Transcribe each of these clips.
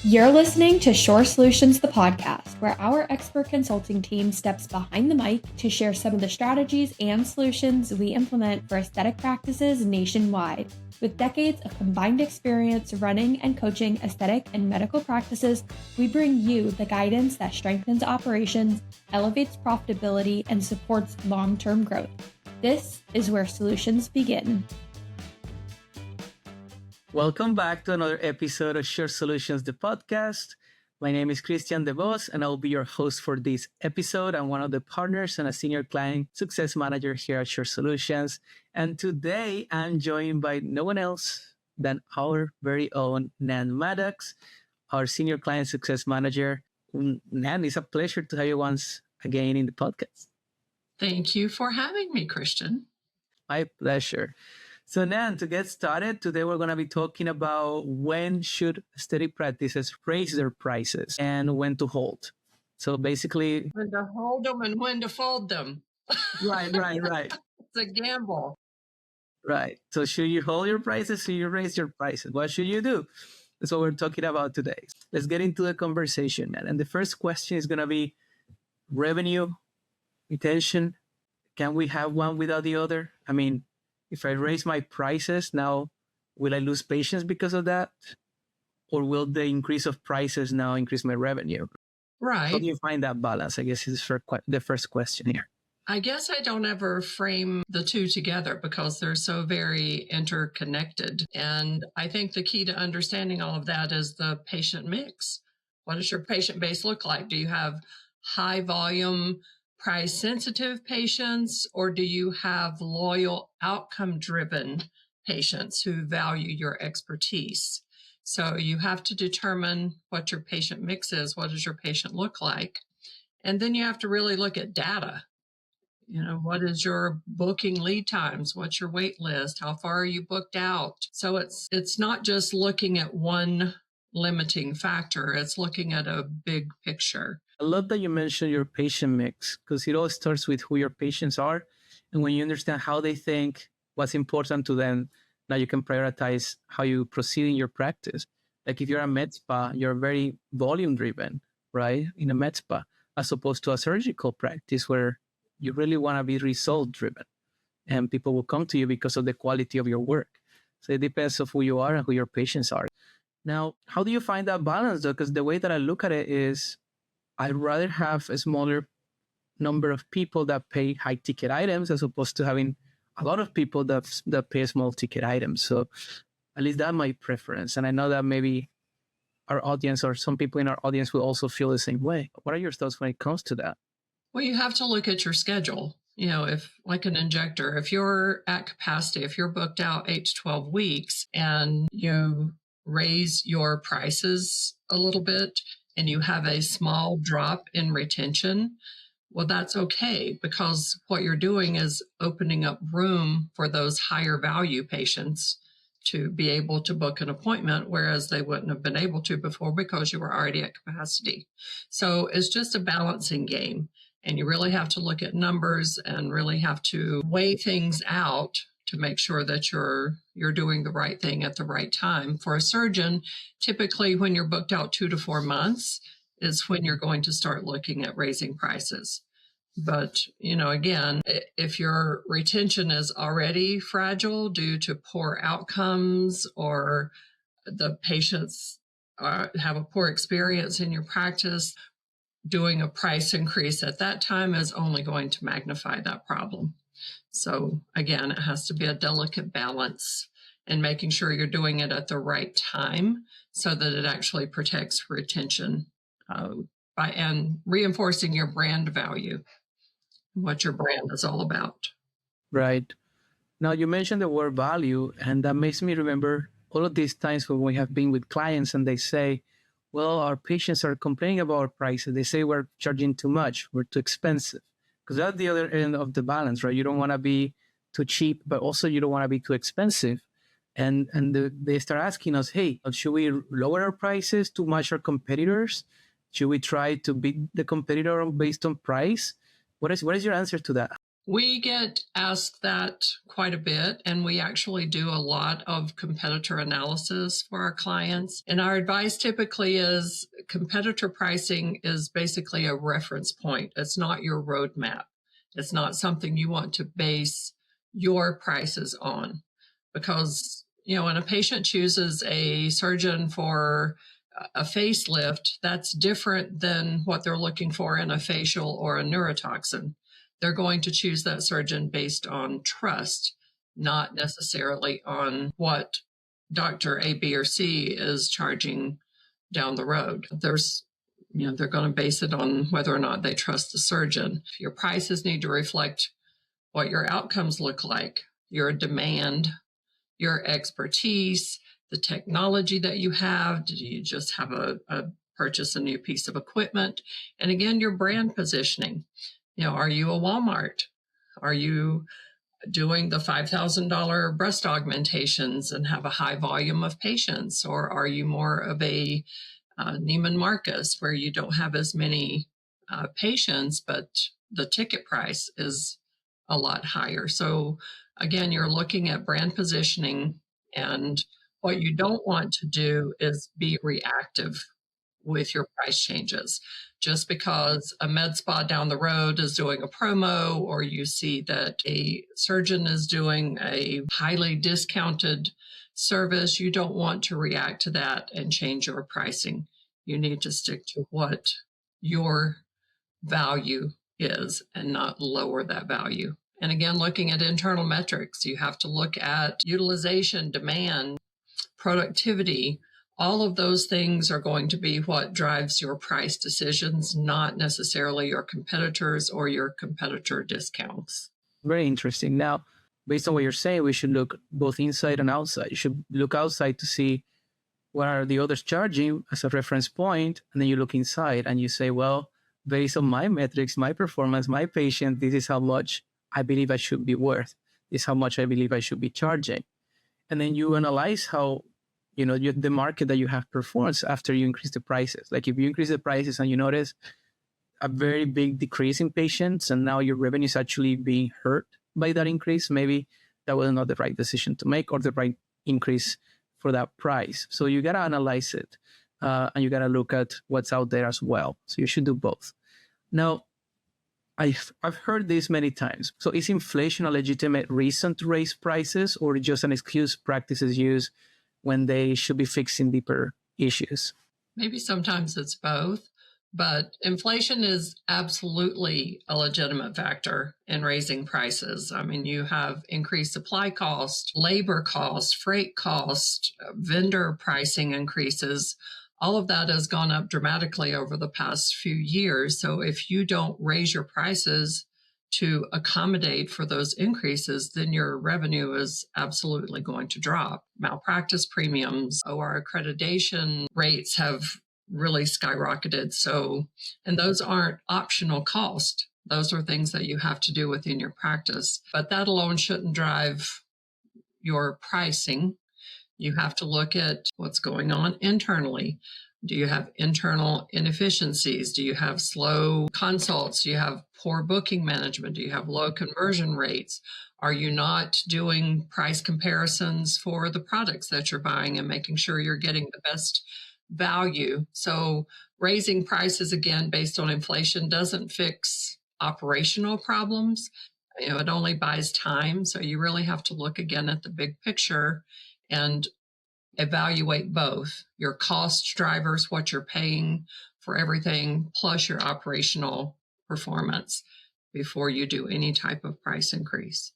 You're listening to Shore Solutions, the podcast, where our expert consulting team steps behind the mic to share some of the strategies and solutions we implement for aesthetic practices nationwide. With decades of combined experience running and coaching aesthetic and medical practices, we bring you the guidance that strengthens operations, elevates profitability, and supports long-term growth. This is where solutions begin. Welcome back to another episode of Shore Solutions, the podcast. My name is Cristian Devoz, and I'll be your host for this episode. I'm one of the partners and a senior client success manager here at Shore Solutions. And today I'm joined by no one else than our very own Nan Maddox, our senior client success manager. Nan, it's a pleasure to have you once again in the podcast. Thank you for having me, Cristian. My pleasure. So Nan, to get started, today we're going to be talking about when should aesthetic practices raise their prices and when to hold. So basically... when to hold them and when to fold them. Right. It's a gamble. Right. So should you hold your prices? Should you raise your prices? What should you do? That's what we're talking about today. Let's get into the conversation, Nan. And the first question is going to be revenue, retention. Can we have one without the other? I mean, if I raise my prices now, will I lose patients because of that? Or will the increase of prices now increase my revenue? Right. How do you find that balance? I guess is the first question here. I guess I don't ever frame the two together because they're so very interconnected. And I think the key to understanding all of that is the patient mix. What does your patient base look like? Do you have high volume, price sensitive patients, or do you have loyal outcome driven patients who value your expertise? So you have to determine what your patient mix is. What does your patient look like? And then you have to really look at data. You know, what is your booking lead times? What's your wait list? How far are you booked out? So it's not just looking at one limiting factor. It's looking at a big picture. I love that you mentioned your patient mix because it all starts with who your patients are. And when you understand how they think, what's important to them, now you can prioritize how you proceed in your practice. Like if you're a med spa, you're very volume driven, right? In a med spa, as opposed to a surgical practice where you really want to be result driven and people will come to you because of the quality of your work. So it depends on who you are and who your patients are. Now, how do you find that balance though? Because the way that I look at it is I'd rather have a smaller number of people that pay high ticket items as opposed to having a lot of people that pay small ticket items. So at least that's my preference. And I know that maybe our audience or some people in our audience will also feel the same way. What are your thoughts when it comes to that? Well, you have to look at your schedule. You know, if like an injector, if you're at capacity, if you're booked out 8 to 12 weeks and you raise your prices a little bit, and you have a small drop in retention, well, that's okay because what you're doing is opening up room for those higher value patients to be able to book an appointment, whereas they wouldn't have been able to before because you were already at capacity. So it's just a balancing game. And you really have to look at numbers and really have to weigh things out to make sure that you're doing the right thing at the right time. For a surgeon, typically when you're booked out 2 to 4 months is when you're going to start looking at raising prices. But, you know, again, if your retention is already fragile due to poor outcomes or the patients have a poor experience in your practice, doing a price increase at that time is only going to magnify that problem. So again, it has to be a delicate balance and making sure you're doing it at the right time so that it actually protects retention and reinforcing your brand value, what your brand is all about. Right. Now you mentioned the word value, and that makes me remember all of these times when we have been with clients and they say, well, our patients are complaining about our prices. They say we're charging too much, we're too expensive. Because that's the other end of the balance, right? You don't want to be too cheap, but also you don't want to be too expensive. And they start asking us, hey, should we lower our prices to match our competitors? Should we try to beat the competitor based on price? What is your answer to that? We get asked that quite a bit, and we actually do a lot of competitor analysis for our clients. And our advice typically is competitor pricing is basically a reference point. It's not your roadmap. It's not something you want to base your prices on, because, when a patient chooses a surgeon for a facelift, that's different than what they're looking for in a facial or a neurotoxin. They're going to choose that surgeon based on trust, not necessarily on what Dr. A, B, or C is charging down the road. They're going to base it on whether or not they trust the surgeon. Your prices need to reflect what your outcomes look like, your demand, your expertise, the technology that you have. Did you just have a purchase a new piece of equipment? And again, your brand positioning. Are you a Walmart? Are you doing the $5,000 breast augmentations and have a high volume of patients? Or are you more of a Neiman Marcus, where you don't have as many patients, but the ticket price is a lot higher? So again, you're looking at brand positioning, and what you don't want to do is be reactive with your price changes. Just because a med spa down the road is doing a promo, or you see that a surgeon is doing a highly discounted service, you don't want to react to that and change your pricing. You need to stick to what your value is and not lower that value. And again, looking at internal metrics, you have to look at utilization, demand, productivity. All of those things are going to be what drives your price decisions, not necessarily your competitors or your competitor discounts. Very interesting. Now, based on what you're saying, we should look both inside and outside. You should look outside to see what are the others charging as a reference point, and then you look inside and you say, well, based on my metrics, my performance, my patient, this is how much I believe I should be worth. This is how much I believe I should be charging. And then you analyze how the market that you have performs after you increase the prices. Like if you increase the prices and you notice a very big decrease in patients, and now your revenue is actually being hurt by that increase, maybe that was not the right decision to make or the right increase for that price. So you got to analyze it and you got to look at what's out there as well. So you should do both. Now, I've heard this many times. So is inflation a legitimate reason to raise prices, or just an excuse practices use when they should be fixing deeper issues? Maybe sometimes it's both, but inflation is absolutely a legitimate factor in raising prices. I mean, you have increased supply cost, labor cost, freight cost, vendor pricing increases. All of that has gone up dramatically over the past few years. So if you don't raise your prices to accommodate for those increases, then your revenue is absolutely going to drop. Malpractice premiums or accreditation rates have really skyrocketed. And those aren't optional costs. Those are things that you have to do within your practice. But that alone shouldn't drive your pricing. You have to look at what's going on internally. Do you have internal inefficiencies? Do you have slow consults? Do you have poor booking management? Do you have low conversion rates? Are you not doing price comparisons for the products that you're buying and making sure you're getting the best value? So raising prices again based on inflation doesn't fix operational problems. It only buys time. So you really have to look again at the big picture and evaluate both your cost drivers, what you're paying for everything, plus your operational performance before you do any type of price increase.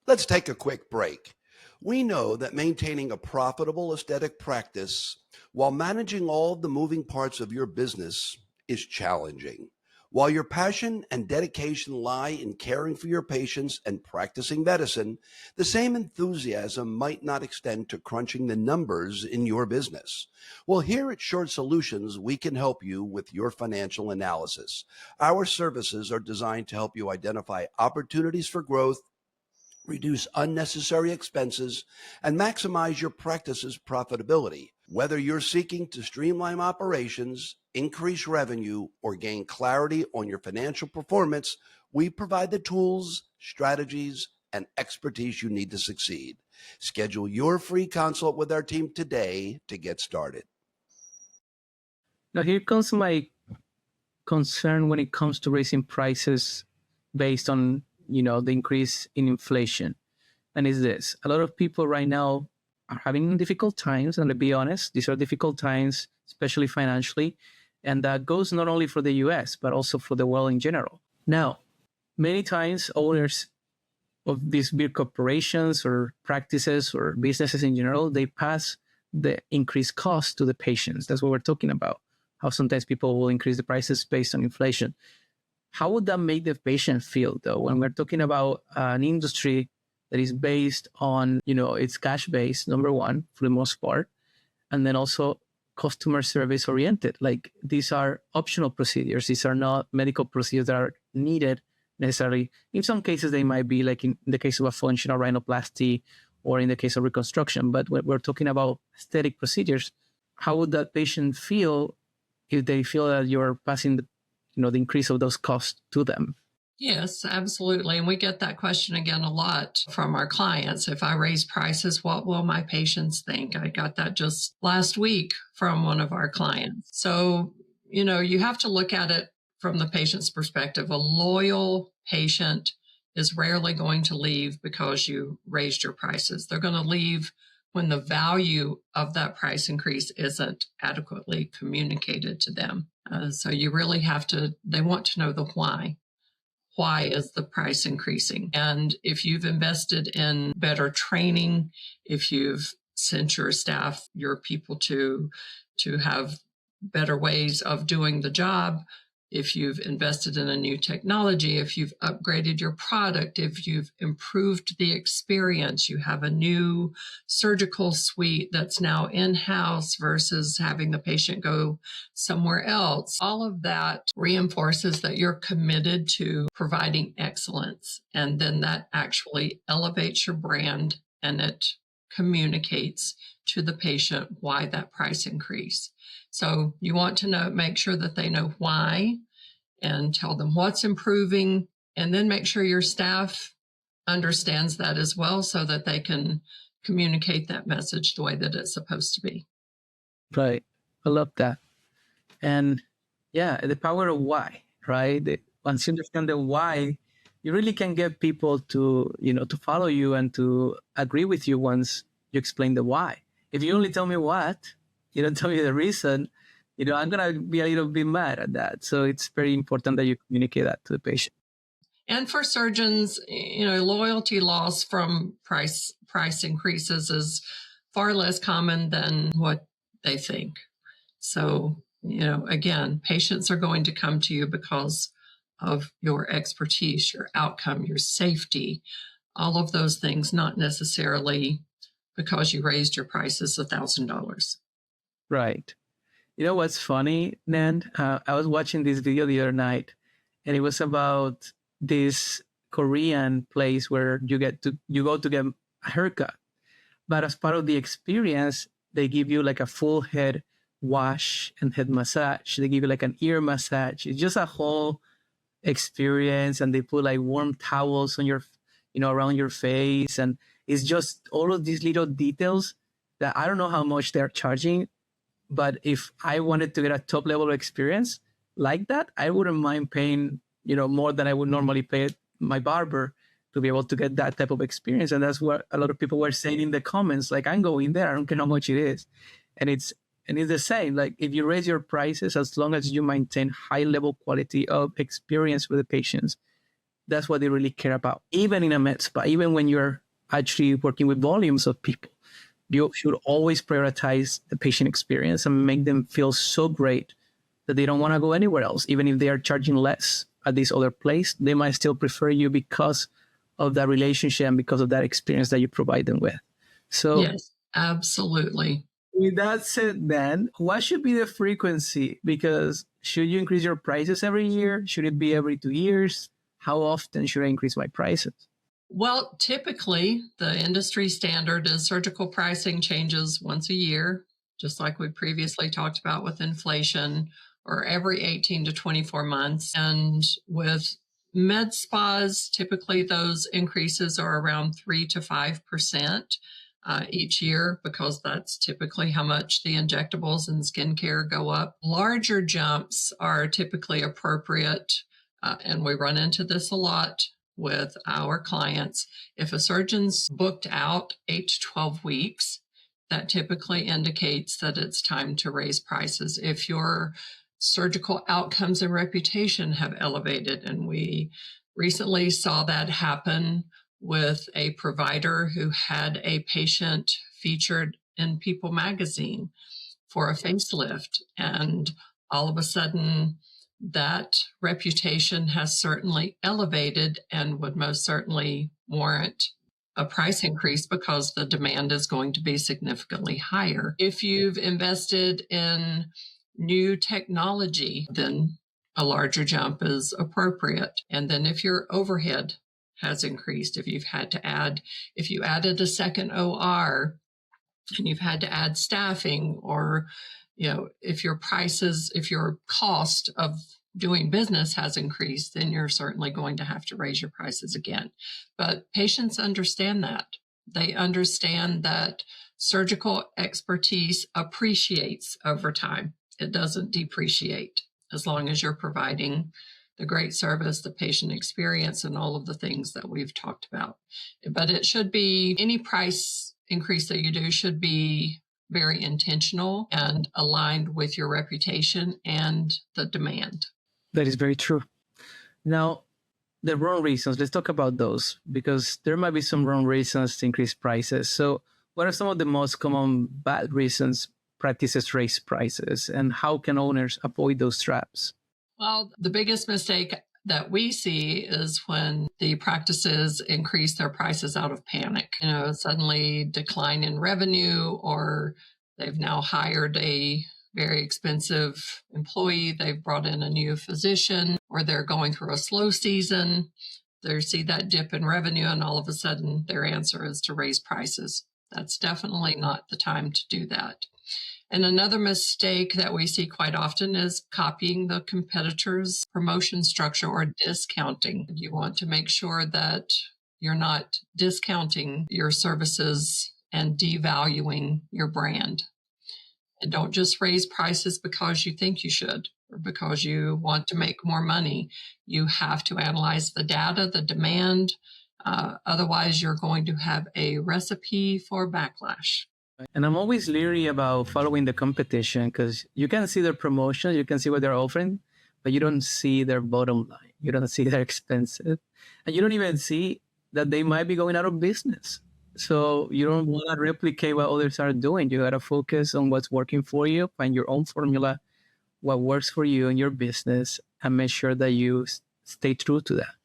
Let's take a quick break. We know that maintaining a profitable aesthetic practice while managing all the moving parts of your business is challenging. While your passion and dedication lie in caring for your patients and practicing medicine, the same enthusiasm might not extend to crunching the numbers in your business. Well, here at Short Solutions, we can help you with your financial analysis. Our services are designed to help you identify opportunities for growth, reduce unnecessary expenses, and maximize your practice's profitability. Whether you're seeking to streamline operations, increase revenue, or gain clarity on your financial performance, We provide the tools, strategies, and expertise you need to succeed. Schedule your free consult with our team today to get started. Now, here comes my concern when it comes to raising prices based on, the increase in inflation. And is this: a lot of people right now are having difficult times, and to be honest, these are difficult times, especially financially, and that goes not only for the US but also for the world in general. Now, many times owners of these big corporations or practices or businesses in general, they pass the increased cost to the patients. That's what we're talking about, how sometimes people will increase the prices based on inflation. How would that make the patient feel, though, when we're talking about an industry that is based on, it's cash-based, number one, for the most part, and then also customer service oriented? Like, these are optional procedures. These are not medical procedures that are needed necessarily. In some cases, they might be, like in the case of a functional rhinoplasty or in the case of reconstruction. But when we're talking about aesthetic procedures, how would that patient feel if they feel that you're passing the increase of those costs to them? Yes, absolutely. And we get that question again a lot from our clients. If I raise prices, what will my patients think? I got that just last week from one of our clients. So, you have to look at it from the patient's perspective. A loyal patient is rarely going to leave because you raised your prices. They're going to leave when the value of that price increase isn't adequately communicated to them. So you really they want to know the why. Why is the price increasing? And if you've invested in better training, if you've sent your staff, your people to have better ways of doing the job, if you've invested in a new technology, if you've upgraded your product, if you've improved the experience, you have a new surgical suite that's now in-house versus having the patient go somewhere else, all of that reinforces that you're committed to providing excellence. And then that actually elevates your brand, and it communicates to the patient why that price increase. So you want to make sure that they know why, and tell them what's improving, and then make sure your staff understands that as well so that they can communicate that message the way that it's supposed to be. Right. I love that. And yeah, the power of why, right? Once you understand the why, you really can get people to, to follow you and to agree with you once you explain the why. If you only tell me what, you don't tell me the reason, I'm going to be a little bit mad at that. So it's very important that you communicate that to the patient. And for surgeons, loyalty loss from price increases is far less common than what they think. So, again, patients are going to come to you because of your expertise, your outcome, your safety, all of those things, not necessarily because you raised your prices $1,000. Right. You know what's funny, Nan? I was watching this video the other night, and it was about this Korean place where you go to get a haircut. But as part of the experience, they give you like a full head wash and head massage. They give you like an ear massage. It's just a whole experience, and they put like warm towels on your, around your face, and it's just all of these little details that I don't know how much they're charging. But if I wanted to get a top level experience like that, I wouldn't mind paying, more than I would normally pay my barber to be able to get that type of experience. And that's what a lot of people were saying in the comments, like, I'm going there, I don't care how much it is. And it's the same, like if you raise your prices, as long as you maintain high level quality of experience with the patients, that's what they really care about. Even in a med spa, even when you're actually working with volumes of people, you should always prioritize the patient experience and make them feel so great that they don't want to go anywhere else. Even if they are charging less at this other place, they might still prefer you because of that relationship and because of that experience that you provide them with. So yes, absolutely. With that said, then, what should be the frequency? Because should you increase your prices every year? Should it be every 2 years? How often should I increase my prices? Well, typically, the industry standard is surgical pricing changes once a year, just like we previously talked about with inflation, or every 18 to 24 months. And with Med spas, typically those increases are around 3 to 5% each year, because that's typically how much the injectables and skincare go up. Larger jumps are typically appropriate, and we run into this a lot with our clients. If a surgeon's booked out 8 to 12 weeks, that typically indicates that it's time to raise prices. If your surgical outcomes and reputation have elevated, and we recently saw that happen with a provider who had a patient featured in People magazine for a facelift, and all of a sudden that reputation has certainly elevated and would most certainly warrant a price increase, because the demand is going to be significantly higher. If you've invested in new technology, then a larger jump is appropriate. And then if your overhead has increased, if you added a second OR and you've had to add staffing, or, if your cost of doing business has increased, then you're certainly going to have to raise your prices again. But patients understand that. They understand that surgical expertise appreciates over time. It doesn't depreciate, as long as you're providing the great service, the patient experience, and all of the things that we've talked about. But it should be, any price increase that you do should be very intentional and aligned with your reputation and the demand. That is very true. Now, the wrong reasons, let's talk about those, because there might be some wrong reasons to increase prices. So what are some of the most common bad reasons practices raise prices, and how can owners avoid those traps? Well, the biggest mistake that we see is when the practices increase their prices out of panic. Suddenly decline in revenue, or they've now hired a very expensive employee, they've brought in a new physician, or they're going through a slow season. They see that dip in revenue, and all of a sudden their answer is to raise prices. That's definitely not the time to do that. And another mistake that we see quite often is copying the competitor's promotion structure or discounting. You want to make sure that you're not discounting your services and devaluing your brand. And don't just raise prices because you think you should, or because you want to make more money. You have to analyze the data, the demand. Otherwise, you're going to have a recipe for backlash. And I'm always leery about following the competition, because you can see their promotion, you can see what they're offering, but you don't see their bottom line. You don't see their expenses, and you don't even see that they might be going out of business. So you don't want to replicate what others are doing. You got to focus on what's working for you, find your own formula, what works for you and your business, and make sure that you stay true to that.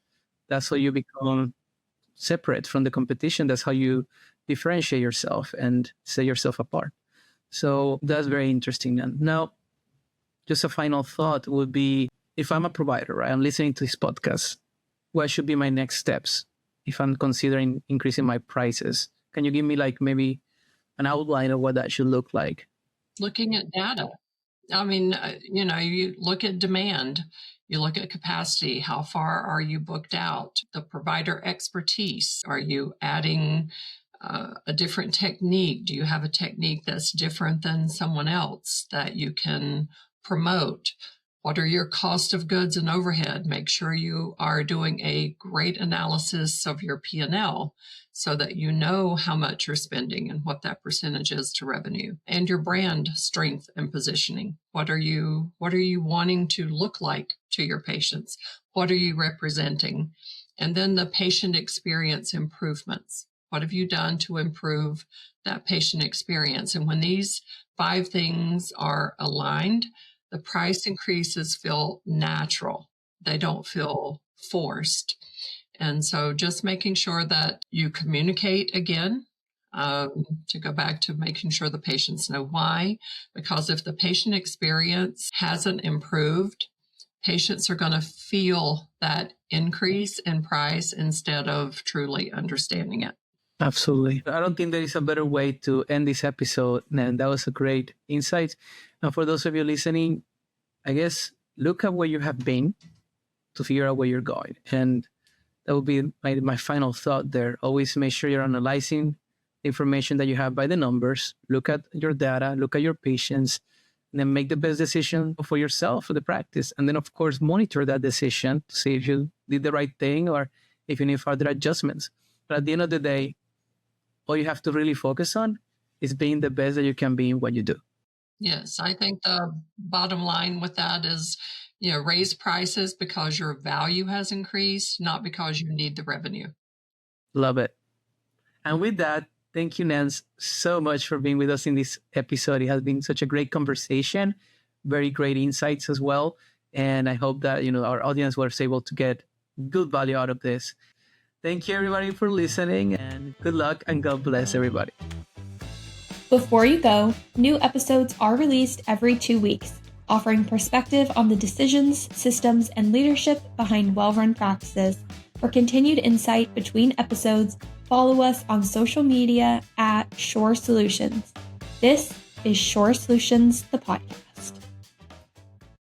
That's how you become separate from the competition. That's how you differentiate yourself and set yourself apart. So that's very interesting. And now, just a final thought would be, if I'm a provider, right, I'm listening to this podcast, what should be my next steps if I'm considering increasing my prices? Can you give me maybe an outline of what that should look like? Looking at data. I mean, you look at demand, you look at capacity. How far are you booked out? The provider expertise. Are you adding a different technique? Do you have a technique that's different than someone else that you can promote? What are your cost of goods and overhead? Make sure you are doing a great analysis of your P&L so that you know how much you're spending and what that percentage is to revenue. And your brand strength and positioning. What are you wanting to look like to your patients? What are you representing? And then the patient experience improvements. What have you done to improve that patient experience? And when these 5 things are aligned, the price increases feel natural. They don't feel forced. And so just making sure that you communicate again, to go back to making sure the patients know why, because if the patient experience hasn't improved, patients are going to feel that increase in price instead of truly understanding it. Absolutely. I don't think there is a better way to end this episode, and that was a great insight. And for those of you listening, I guess look at where you have been to figure out where you're going. And that would be my final thought there. Always make sure you're analyzing the information that you have by the numbers. Look at your data, look at your patients, and then make the best decision for yourself for the practice. And then, of course, monitor that decision to see if you did the right thing or if you need further adjustments. But at the end of the day, all you have to really focus on is being the best that you can be in what you do. Yes, I think the bottom line with that is, raise prices because your value has increased, not because you need the revenue. Love it. And with that, thank you, Nance, so much for being with us in this episode. It has been such a great conversation, very great insights as well. And I hope that, our audience was able to get good value out of this. Thank you, everybody, for listening, and good luck and God bless everybody. Before you go, new episodes are released every 2 weeks, offering perspective on the decisions, systems, and leadership behind well-run practices. For continued insight between episodes, follow us on social media at Shore Solutions. This is Shore Solutions, the podcast.